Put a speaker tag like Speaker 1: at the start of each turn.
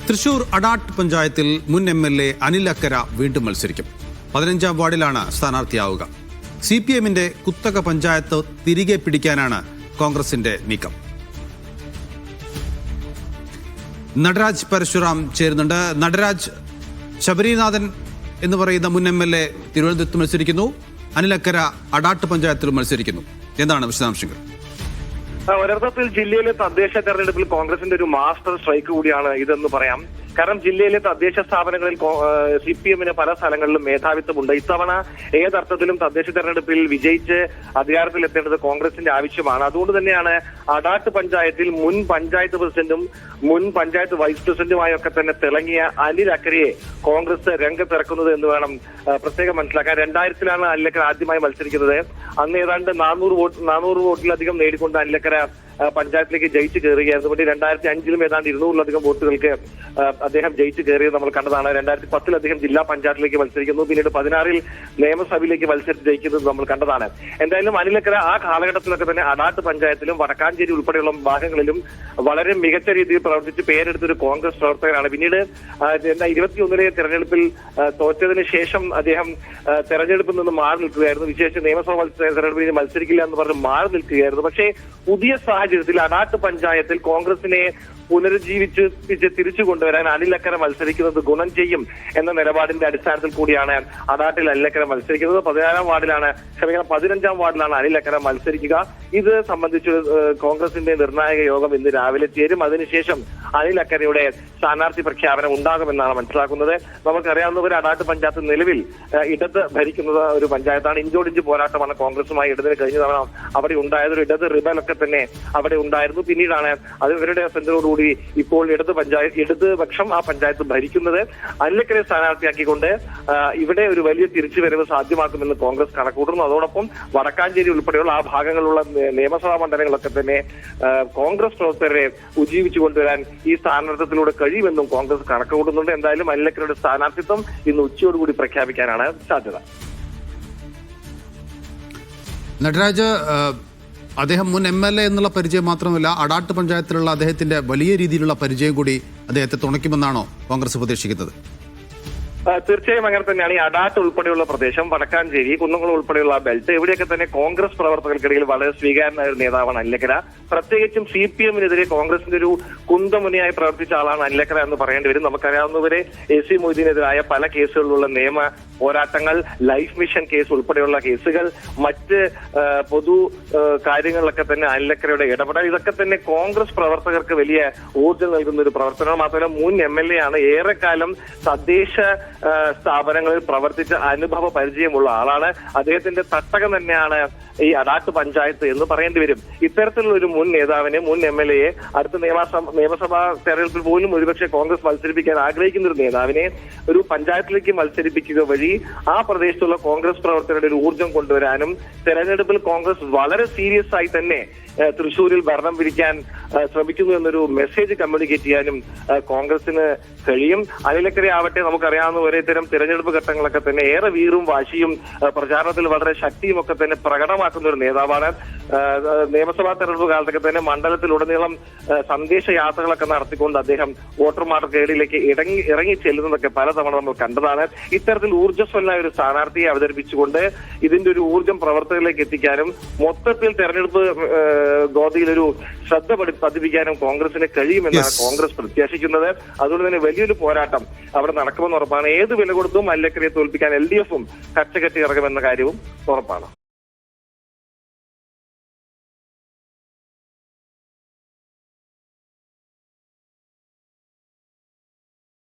Speaker 1: തൃശൂർ അടാട്ട് പഞ്ചായത്തിൽ മുൻ MLA അനിൽ അക്കര വീണ്ടും മത്സരിക്കും. 15-ാം വാർഡിലാണ് സ്ഥാനാർത്ഥിയാവുക. CPMന്റെ കുത്തക പഞ്ചായത്ത് തിരികെ പിടിക്കാനാണ് കോൺഗ്രസിന്റെ നീക്കം. നടരാജ് പരശുറാം ചേരുന്നുണ്ട്. നടരാജ്, ശബരിനാഥൻ എന്ന് പറയുന്ന മുൻ MLA തിരുവനന്തപുരത്ത് മത്സരിക്കുന്നു. അനിൽ അക്കര അടാട്ട് പഞ്ചായത്തിൽ മത്സരിക്കുന്നു. എന്താണ് വിശദാംശങ്ങൾ?
Speaker 2: ഒരർത്ഥത്തിൽ ജില്ലയിലെ തദ്ദേശ തെരഞ്ഞെടുപ്പിൽ കോൺഗ്രസിന്റെ ഒരു മാസ്റ്റർ സ്ട്രൈക്ക് കൂടിയാണ് ഇതെന്ന് പറയാം. കാരണം ജില്ലയിലെ തദ്ദേശ സ്ഥാപനങ്ങളിൽ CPMന് പല സ്ഥലങ്ങളിലും മേധാവിത്വമുണ്ട്. ഇത്തവണ ഏതർത്ഥത്തിലും തദ്ദേശ തെരഞ്ഞെടുപ്പിൽ വിജയിച്ച് അധികാരത്തിലെത്തേണ്ടത് കോൺഗ്രസിന്റെ ആവശ്യമാണ്. അതുകൊണ്ട് തന്നെയാണ് അടാട്ട് പഞ്ചായത്തിൽ മുൻ പഞ്ചായത്ത് പ്രസിഡന്റും മുൻ പഞ്ചായത്ത് വൈസ് പ്രസിഡന്റുമായൊക്കെ തന്നെ തിളങ്ങിയ അനിൽ അക്കരയെ കോൺഗ്രസ് രംഗത്തിറക്കുന്നത് എന്ന് വേണം പ്രത്യേകം മനസ്സിലാക്കാൻ. 2000-ലാണ് അനിൽ അക്കര ആദ്യമായി മത്സരിക്കുന്നത്. അന്ന് ഏതാണ്ട് 400 വോട്ടിലധികം നേടിക്കൊണ്ട് അനിൽ അക്കര പഞ്ചായത്തിലേക്ക് ജയിച്ചു കയറുകയായിരുന്നു. പിന്നെ 2005-ലും ഏതാണ്ട് 200-ലധികം വോട്ടുകൾക്ക് അദ്ദേഹം ജയിച്ചു കയറിയത് നമ്മൾ കണ്ടതാണ്. 2010-ൽ അദ്ദേഹം ജില്ലാ പഞ്ചായത്തിലേക്ക് മത്സരിക്കുന്നു. പിന്നീട് 2016-ൽ നിയമസഭയിലേക്ക് മത്സരിച്ച് ജയിക്കുന്നത് നമ്മൾ കണ്ടതാണ്. എന്തായാലും അനിൽ അക്കര ആ കാലഘട്ടത്തിലൊക്കെ തന്നെ അടാട്ട് പഞ്ചായത്തിലും വടക്കാഞ്ചേരി ഉൾപ്പെടെയുള്ള ഭാഗങ്ങളിലും വളരെ മികച്ച രീതിയിൽ പ്രവർത്തിച്ച് പേരെടുത്തൊരു കോൺഗ്രസ് പ്രവർത്തകനാണ്. പിന്നീട് 2021-ലെ തെരഞ്ഞെടുപ്പിൽ തോറ്റതിന് ശേഷം അദ്ദേഹം തെരഞ്ഞെടുപ്പിൽ നിന്ന് മാറി നിൽക്കുകയായിരുന്നു. വിശേഷിച്ച് നിയമസഭാ തെരഞ്ഞെടുപ്പിൽ മത്സരിക്കില്ല എന്ന് പറഞ്ഞ് മാറി നിൽക്കുകയായിരുന്നു. പക്ഷേ പുതിയ സാഹചര്യത്തിൽ അടാട്ട് പഞ്ചായത്തിൽ കോൺഗ്രസിനെ പുനരുജ്ജീവിച്ച് തിരിച്ചു കൊണ്ടുവരാൻ അനിൽ അക്കര മത്സരിക്കുന്നത് ഗുണം ചെയ്യും എന്ന നിലപാടിന്റെ അടിസ്ഥാനത്തിൽ കൂടിയാണ് അടാട്ടിൽ അനിൽ അക്കര മത്സരിക്കുന്നത്. 15-ാം വാർഡിലാണ് അനിൽ അക്കര മത്സരിക്കുക. ഇത് സംബന്ധിച്ച് കോൺഗ്രസിന്റെ നിർണായക യോഗം ഇന്ന് രാവിലെ ചേരും. അതിനുശേഷം അനിൽ അക്കരയുടെ സ്ഥാനാർത്ഥി പ്രഖ്യാപനം ഉണ്ടാകുമെന്നാണ് മനസ്സിലാക്കുന്നത്. നമുക്കറിയാവുന്നവർ അടാട്ട് പഞ്ചായത്ത് നിലവിൽ ഇടത് ഭരിക്കുന്നത് ഒരു പഞ്ചായത്താണ്. ഇഞ്ചോടിഞ്ച് പോരാട്ടമാണ് കോൺഗ്രസുമായി ഇടതിന് കഴിഞ്ഞ തവണ അവിടെ ഉണ്ടായത്. ഒരു ഇടത് റിബലൊക്കെ തന്നെ അവിടെ ഉണ്ടായിരുന്നു. പിന്നീടാണ് അത് ഇവരുടെ സെന്ററോടുകൂടി ഇപ്പോൾ ഇടതുപക്ഷം ആ പഞ്ചായത്ത് ഭരിക്കുന്നത്. അനിൽ അക്കരയെ സ്ഥാനാർത്ഥിയാക്കിക്കൊണ്ട് ഇവിടെ ഒരു വലിയ തിരിച്ചുവരവ് സാധ്യമാക്കുമെന്ന് കോൺഗ്രസ് കണക്കൂട്ടുന്നു. അതോടൊപ്പം വടക്കാഞ്ചേരി ഉൾപ്പെടെയുള്ള ആ ഭാഗങ്ങളിലുള്ള നിയമസഭാ മണ്ഡലങ്ങളൊക്കെ തന്നെ കോൺഗ്രസ് പ്രവർത്തകരെ ഉജ്ജീവിച്ചു കൊണ്ടുവരാൻ ഈ സ്ഥാനാർത്ഥിത്വത്തിലൂടെ കഴിയുമെന്നും കോൺഗ്രസ് കണക്കുകൂട്ടുന്നുണ്ട്. എന്തായാലും അനിൽ അക്കരയുടെ സ്ഥാനാർത്ഥിത്വം ഇന്ന് ഉച്ചയോടുകൂടി പ്രഖ്യാപിക്കാനാണ് സാധ്യത.
Speaker 1: നടരാജ്, അദ്ദേഹം മുൻ MLA എന്നുള്ള പരിചയം മാത്രമല്ല, അടാട്ട് പഞ്ചായത്തിലുള്ള അദ്ദേഹത്തിന്റെ വലിയ രീതിയിലുള്ള പരിചയം കൂടി അദ്ദേഹത്തെ തുണയ്ക്കുമെന്നാണോ കോൺഗ്രസ് പ്രതീക്ഷിക്കുന്നത്?
Speaker 2: തീർച്ചയായും അങ്ങനെ തന്നെയാണ്. ഈ അടാട്ട് ഉൾപ്പെടെയുള്ള പ്രദേശം, വടക്കാഞ്ചേരി, കുന്നംകുളം ഉൾപ്പെടെയുള്ള ബെൽറ്റ്, ഇവിടെയൊക്കെ തന്നെ കോൺഗ്രസ് പ്രവർത്തകർക്കിടയിൽ വളരെ സ്വീകാര്യനായ ഒരു നേതാവാണ് അനിൽ അക്കര. പ്രത്യേകിച്ചും CPMനെതിരെ കോൺഗ്രസിന്റെ ഒരു കുന്തമുനയായി പ്രവർത്തിച്ച ആളാണ് അനിൽ അക്കര എന്ന് പറയേണ്ടി വരും. നമുക്കറിയാവുന്നവരെ AC മൊയ്തീനെതിരായ പല കേസുകളിലുള്ള നിയമ പോരാട്ടങ്ങൾ, ലൈഫ് മിഷൻ കേസ് ഉൾപ്പെടെയുള്ള കേസുകൾ, മറ്റ് പൊതു കാര്യങ്ങളിലൊക്കെ തന്നെ അനിൽ അക്കരയുടെ ഇടപെടൽ, ഇതൊക്കെ തന്നെ കോൺഗ്രസ് പ്രവർത്തകർക്ക് വലിയ ഊർജ്ജം നൽകുന്ന ഒരു പ്രവർത്തനം. മാത്രമല്ല മുൻ MLA ആണ്. ഏറെക്കാലം തദ്ദേശ സ്ഥാപനങ്ങളിൽ പ്രവർത്തിച്ച അനുഭവ പരിചയമുള്ള ആളാണ്. അദ്ദേഹത്തിന്റെ തട്ടകം തന്നെയാണ് ഈ അടാട്ട് പഞ്ചായത്ത് എന്ന് പറയേണ്ടി വരും. ഇത്തരത്തിലുള്ള ഒരു മുൻ നേതാവിനെ, മുൻ MLA അടുത്ത നിയമസഭാ തെരഞ്ഞെടുപ്പിൽ പോലും ഒരുപക്ഷെ കോൺഗ്രസ് മത്സരിപ്പിക്കാൻ ആഗ്രഹിക്കുന്ന ഒരു നേതാവിനെ ഒരു പഞ്ചായത്തിലേക്ക് മത്സരിപ്പിക്കുക വഴി ആ പ്രദേശത്തുള്ള കോൺഗ്രസ് പ്രവർത്തകരുടെ ഒരു ഊർജ്ജം കൊണ്ടുവരാനും തെരഞ്ഞെടുപ്പിൽ കോൺഗ്രസ് വളരെ സീരിയസ് ആയി തന്നെ തൃശ്ശൂരിൽ ഭരണം പിടിക്കാൻ ശ്രമിക്കുന്നു എന്നൊരു മെസ്സേജ് കമ്മ്യൂണിക്കേറ്റ് ചെയ്യാനും കോൺഗ്രസിന് കഴിയും. അനിൽ അക്കര ആവട്ടെ, നമുക്കറിയാവുന്ന ഒരേ തരം തിരഞ്ഞെടുപ്പ് ഘട്ടങ്ങളൊക്കെ തന്നെ ഏറെ വീറും വാശിയും പ്രചാരണത്തിൽ വളരെ ശക്തിയും ഒക്കെ തന്നെ പ്രകടമാക്കുന്ന ഒരു നേതാവാണ്. നിയമസഭാ തെരഞ്ഞെടുപ്പ് കാലത്തൊക്കെ തന്നെ മണ്ഡലത്തിലുടനീളം സന്ദേശയാത്രകളൊക്കെ നടത്തിക്കൊണ്ട് അദ്ദേഹം വോട്ടർമാരുടെ ഇടയിലേക്ക് ഇറങ്ങി ചെല്ലുന്നതൊക്കെ പലതവണ നമ്മൾ കണ്ടതാണ്. ഇത്തരത്തിൽ ഊർജ്ജസ്വലനായ ഒരു സ്ഥാനാർത്ഥിയെ അവതരിപ്പിച്ചുകൊണ്ട് ഇതിന്റെ ഒരു ഊർജ്ജം പ്രവർത്തകരിലേക്ക് എത്തിക്കാനും മൊത്തത്തിൽ തെരഞ്ഞെടുപ്പ് ഗോതിയിലൊരു ശ്രദ്ധ പതിപ്പിക്കാനും കോൺഗ്രസിന് കഴിയുമെന്നാണ് കോൺഗ്രസ് പ്രത്യാശിക്കുന്നത്. അതുകൊണ്ട് തന്നെ വലിയൊരു പോരാട്ടം അവിടെ നടക്കുമെന്ന് ഉറപ്പാണ്. ഏത് വില കൊടുത്തും അനിൽ അക്കരയെ തോൽപ്പിക്കാൻ LDFും കച്ചകെട്ടി ഇറങ്ങുമെന്ന കാര്യവും ഉറപ്പാണ്.